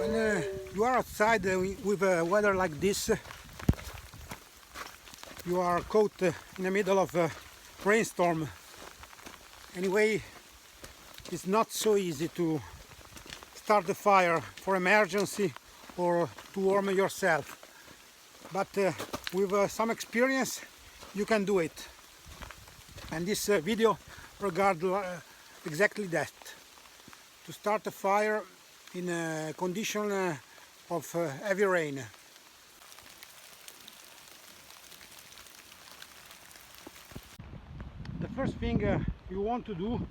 When you are outside with weather like this, you are caught in the middle of a rainstorm. Anyway, it's not so easy to start the fire for emergency or to warm yourself. But with some experience, you can do it. And this video regards exactly that. To start a fire in a condition of heavy rain. The first thing you want to do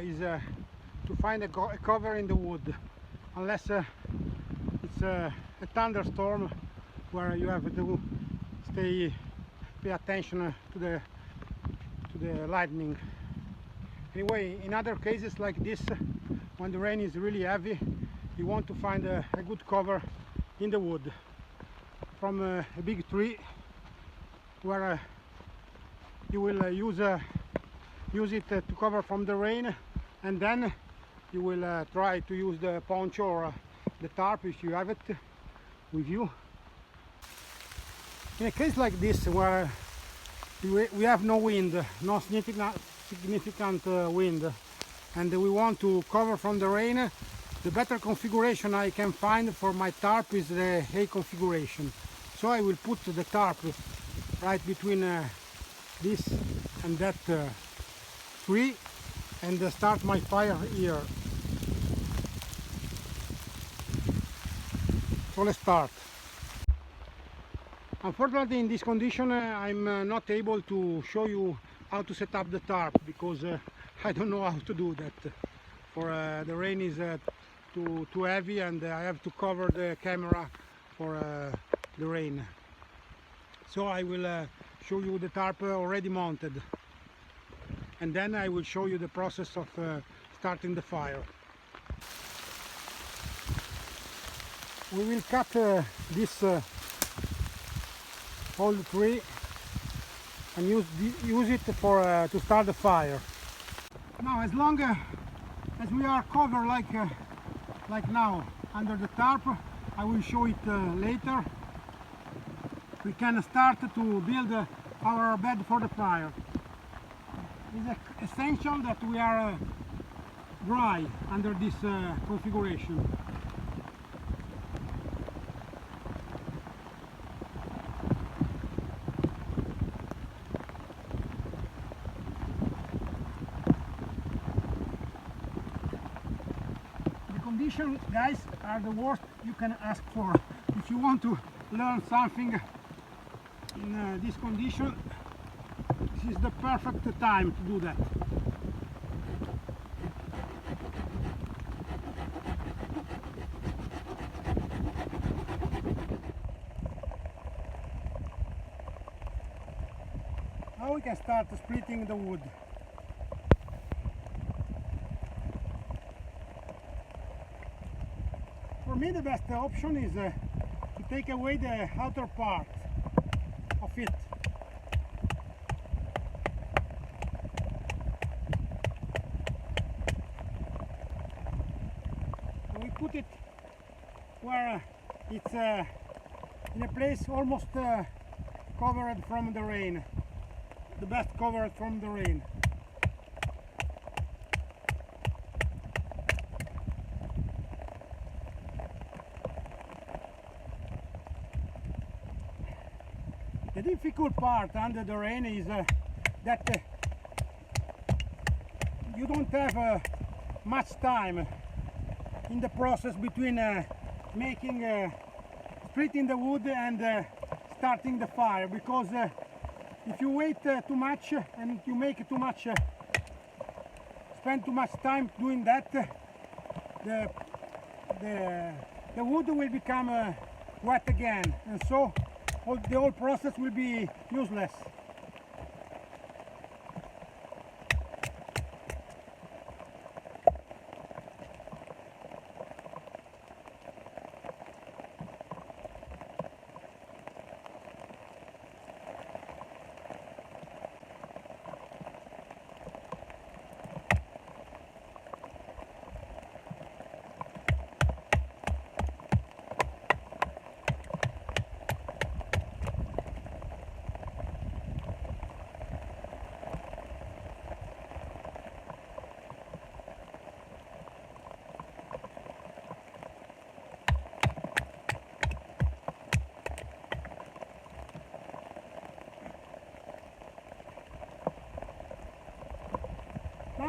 is to find a cover in the wood, unless it's a thunderstorm where you have to pay attention to the lightning. Anyway, in other cases like this, when the rain is really heavy, you want to find a good cover in the wood, from a big tree where you will use it to cover from the rain, and then you will try to use the poncho or the tarp if you have it with you. In a case like this where we have no wind, no significant wind, and we want to cover from the rain, the better configuration I can find for my tarp is the A configuration. So I will put the tarp right between this and that tree and start my fire here. So let's start. Unfortunately, in this condition I'm not able to show you how to set up the tarp, because I don't know how to do that. For the rain is too heavy, and I have to cover the camera for the rain. So I will show you the tarp already mounted, and then I will show you the process of starting the fire. We will cut this old tree and use it for to start the fire. Now, as long as we are covered like now under the tarp, I will show it later, we can start to build our bed for the fire. It's essential that we are dry under this configuration. Conditions, guys, are the worst you can ask for. If you want to learn something in this condition, this is the perfect time to do that. Now we can start splitting the wood. For me, the best option is to take away the outer part of it. And we put it where it's in a place almost covered from the rain, the best covered from the rain. The difficult part under the rain is that you don't have much time in the process between splitting the wood and starting the fire, because if you wait too much and you make too much, spend too much time doing that, the wood will become wet again, and so the whole process will be useless.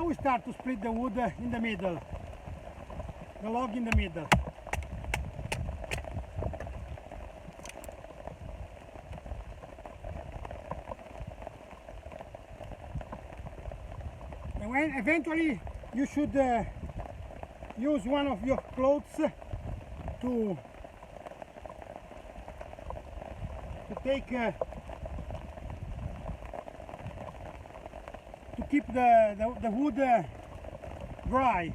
Now we start to split the wood in the middle, the log in the middle. And when eventually you should use one of your clothes to take to keep the wood dry.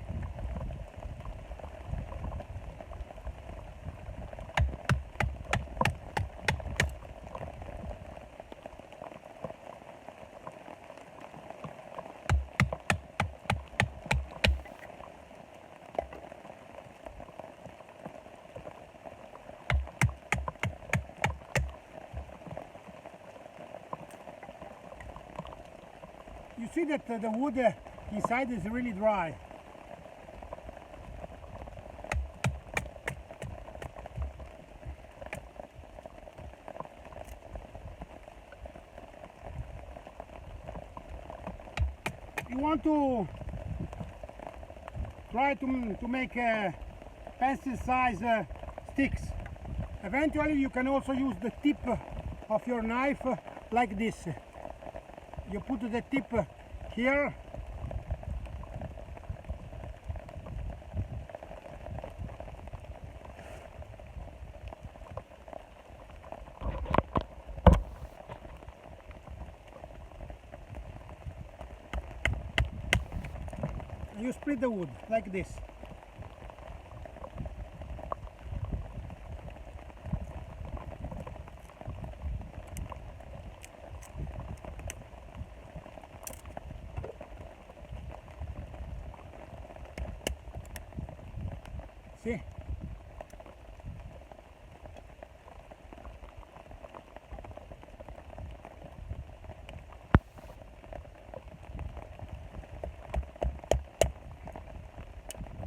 You see that the wood inside is really dry. You want to try to make pencil size sticks. Eventually you can also use the tip of your knife like this. You put the tip here, you split the wood like this. See?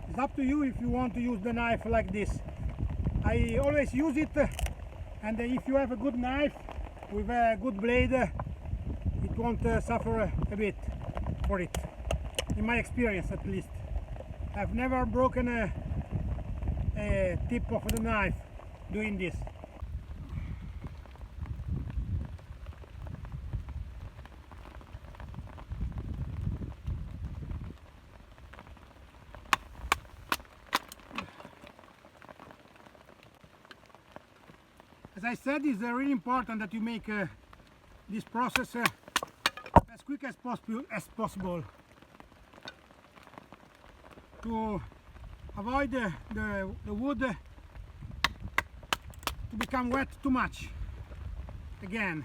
It's up to you if you want to use the knife like this. I always use it, and if you have a good knife with a good blade, it won't suffer a bit for it, in my experience at least. I've never broken a tip of the knife doing this. As I said, it's really important that you make this process as quick as possible to avoid the wood to become wet too much again,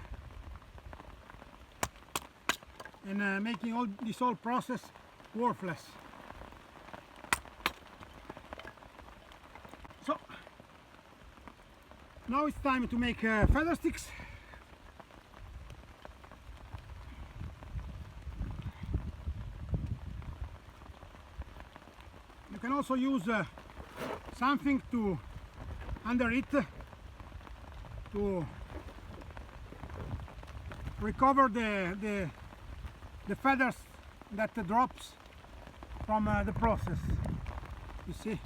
and making this whole process worthless. So now it's time to make feather sticks. You can also use something to under it to recover the feathers that drops from the process. You see?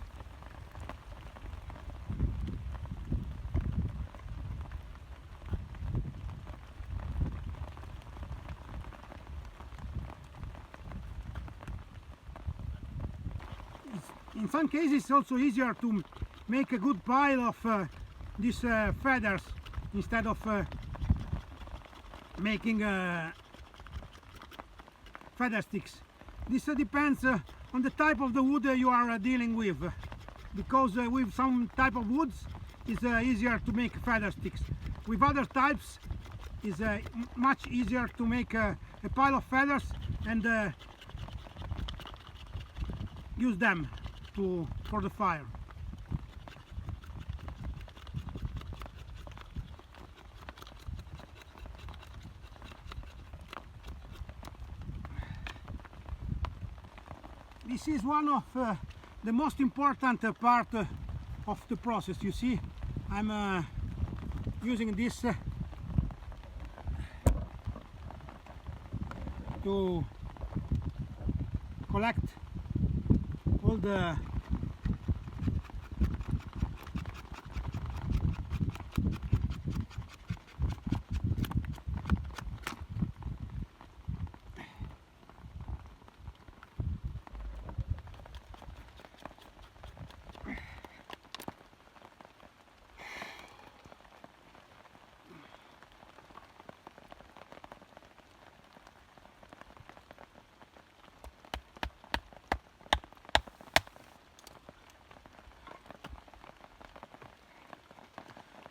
In some cases it's also easier to make a good pile of these feathers instead of making feather sticks. This depends on the type of the wood you are dealing with, because with some type of woods it's easier to make feather sticks. With other types it's much easier to make a pile of feathers and use them for the fire. This is one of the most important part of the process. You see, I'm using this to collect all the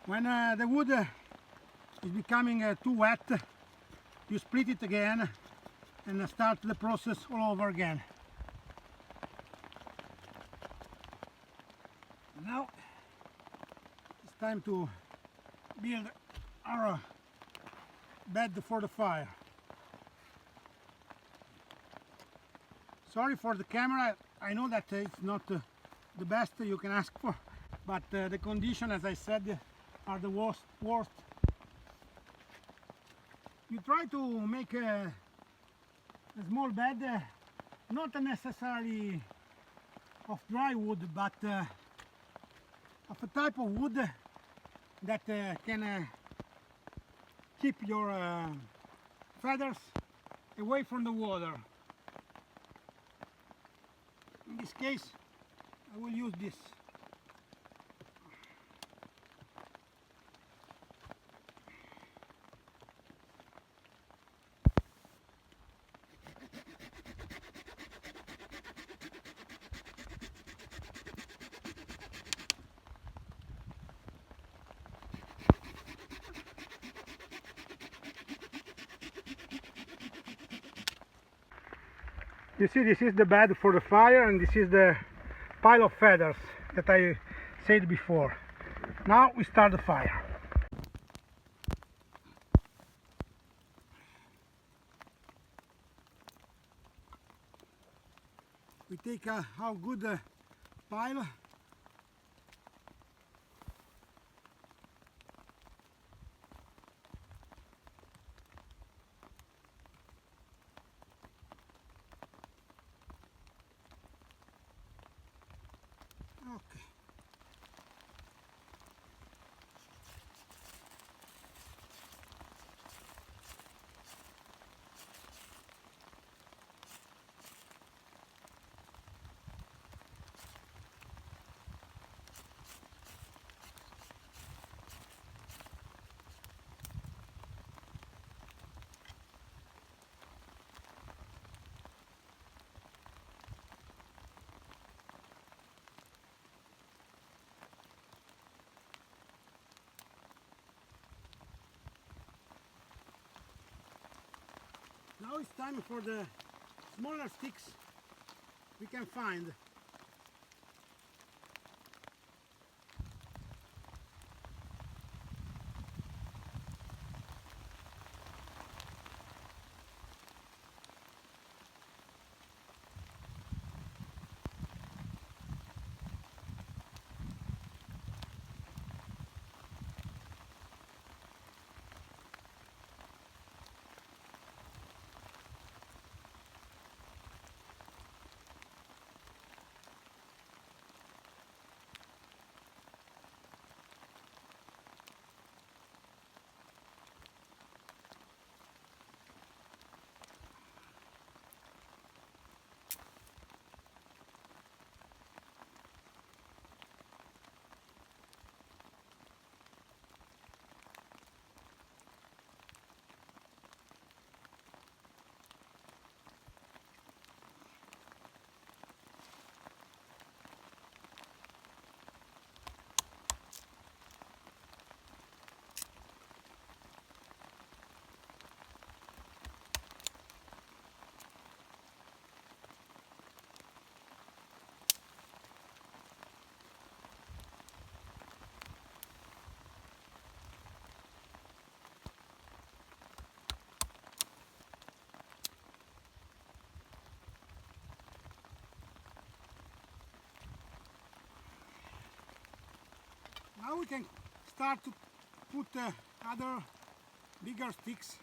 when the wood is becoming too wet, you split it again and start the process all over again. Now it's time to build our bed for the fire. Sorry for the camera, I know that it's not the best you can ask for, but the condition, as I said, are the worst. You try to make a small bed, not necessarily of dry wood, but of a type of wood that can keep your feathers away from the water. In this case, I will use this. You see, this is the bed for the fire, and this is the pile of feathers that I said before. Now we start the fire. We take our good pile. Okay. Now it's time for the smaller sticks we can find. Now we can start to put other bigger sticks.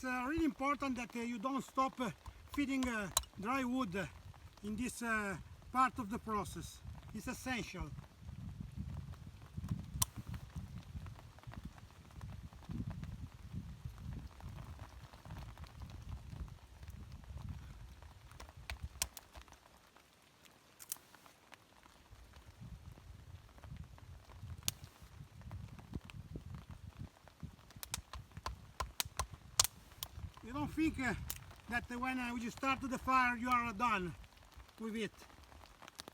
It's really important that you don't stop feeding dry wood in this part of the process. It's essential. You don't think that when you start the fire you are done with it.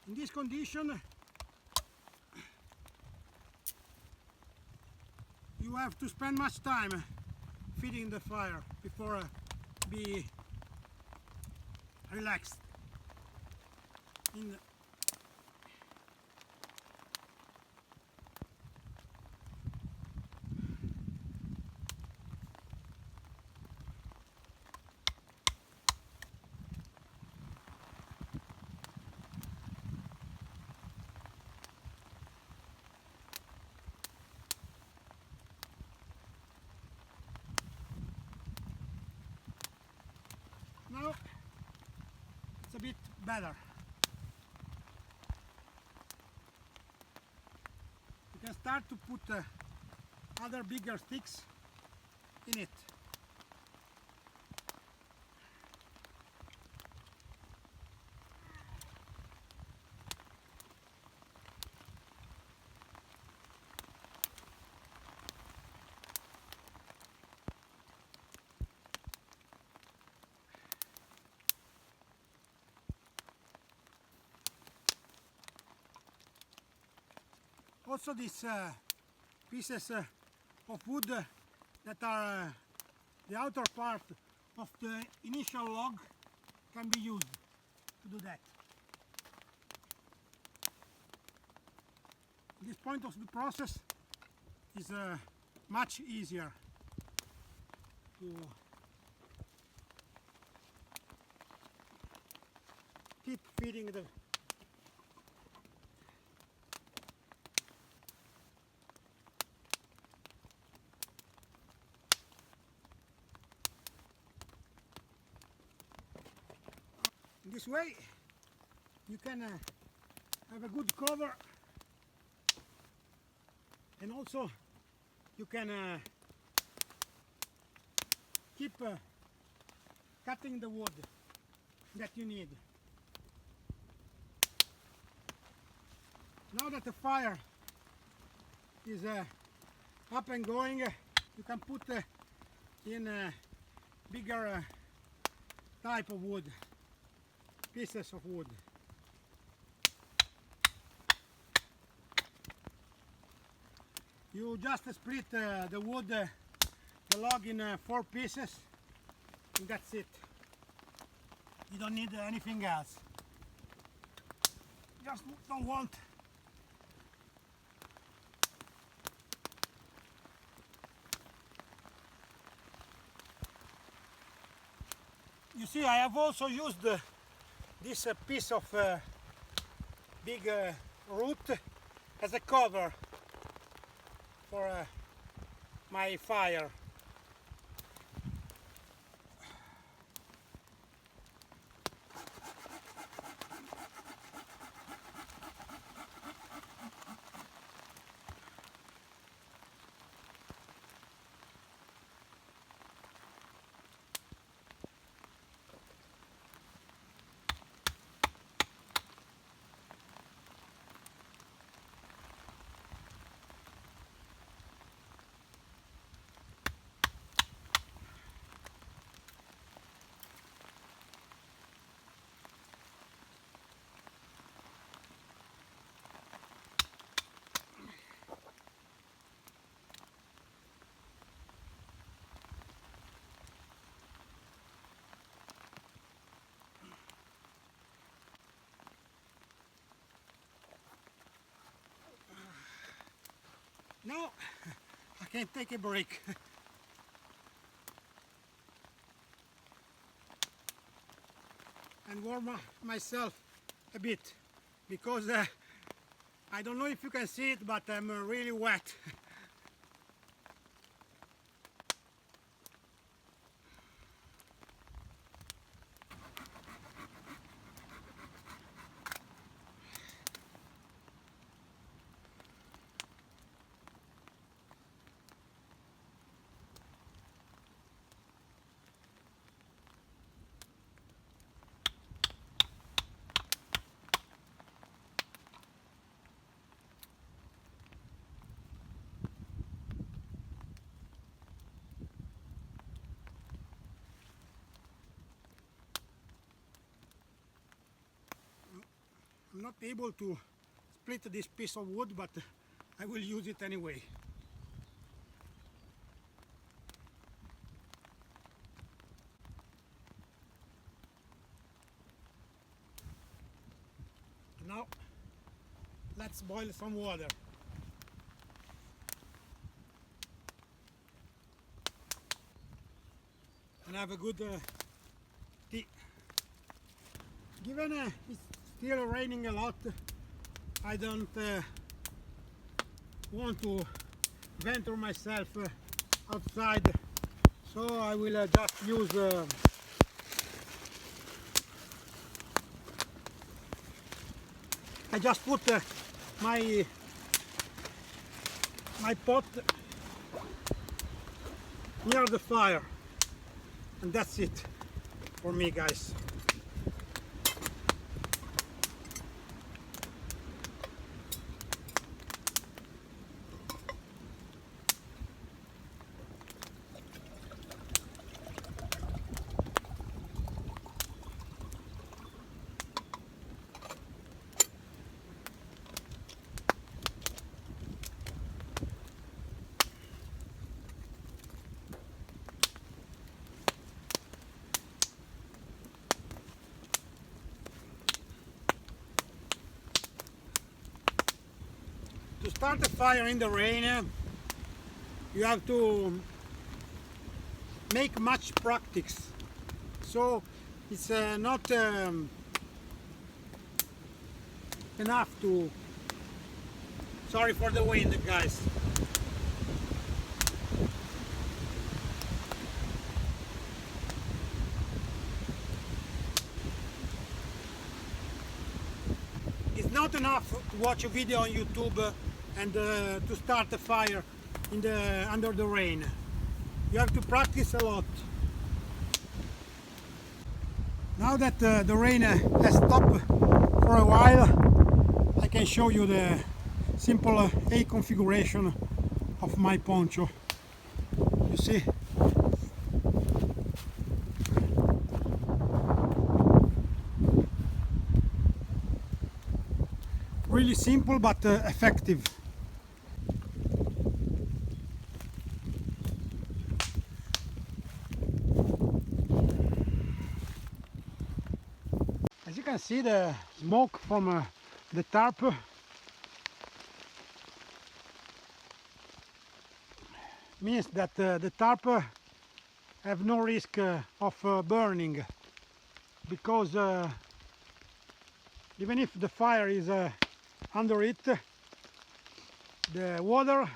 In this condition you have to spend much time feeding the fire before be relaxed. Now it's a bit better. You can start to put other bigger sticks in it. Also these pieces of wood that are the outer part of the initial log can be used to do that. This point of the process is much easier to keep feeding the this way. You can have a good cover, and also you can keep cutting the wood that you need. Now that the fire is up and going, you can put in a bigger type of wood, pieces of wood. You just split the wood, the log in 4 pieces, and that's it. You don't need anything else. Just don't want you see, I have also used this piece of big root as a cover for my fire. Now I can take a break. And warm myself a bit, because I don't know if you can see it, but I'm really wet. I'm not able to split this piece of wood, but I will use it anyway. Now let's boil some water. And have a good tea. Given it's still raining a lot, I don't want to venture myself outside, so I will just use I just put my pot near the fire, and that's it for me, guys. To start a fire in the rain, you have to make much practice. So it's not enough to... Sorry for the wind, guys. It's not enough to watch a video on YouTube and to start a fire in under the rain. You have to practice a lot. Now that the rain has stopped for a while, I can show you the simple A configuration of my poncho. You see? Really simple but effective. As you can see, the smoke from the tarp means that the tarp have no risk of burning, because even if the fire is under it, the water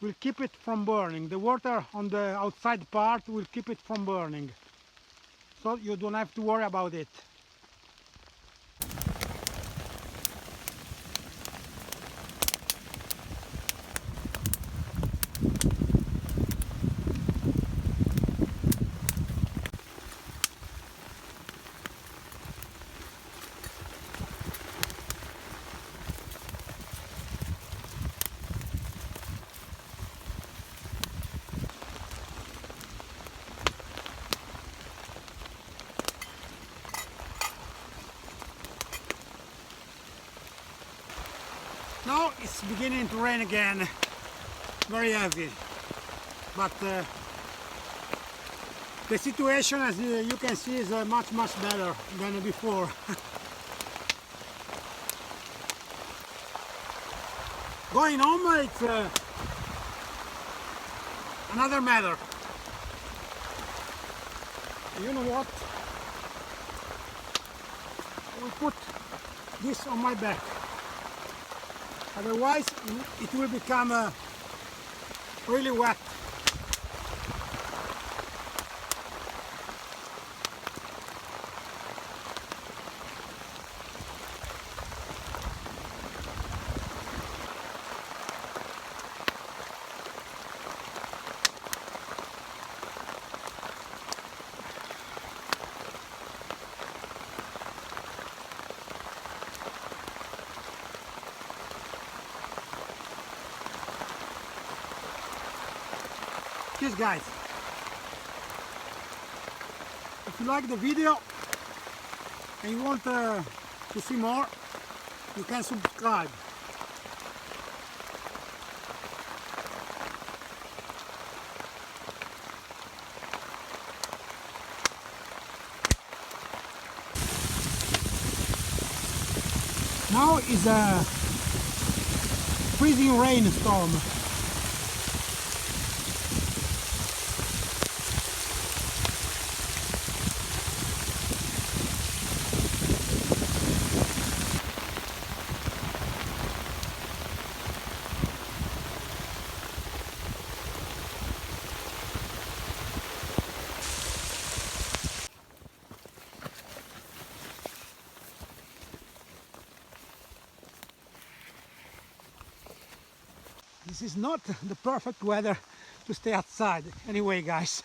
will keep it from burning. The water on the outside part will keep it from burning, so you don't have to worry about it. Now it's beginning to rain again, very heavy, but the situation, as you can see, is much better than before. Going home, it's another matter. You know what? I will put this on my back. Otherwise, it will become really wet. Cheers, guys. If you like the video and you want to see more, you can subscribe. Now is a freezing rainstorm. This is not the perfect weather to stay outside. Anyway, guys,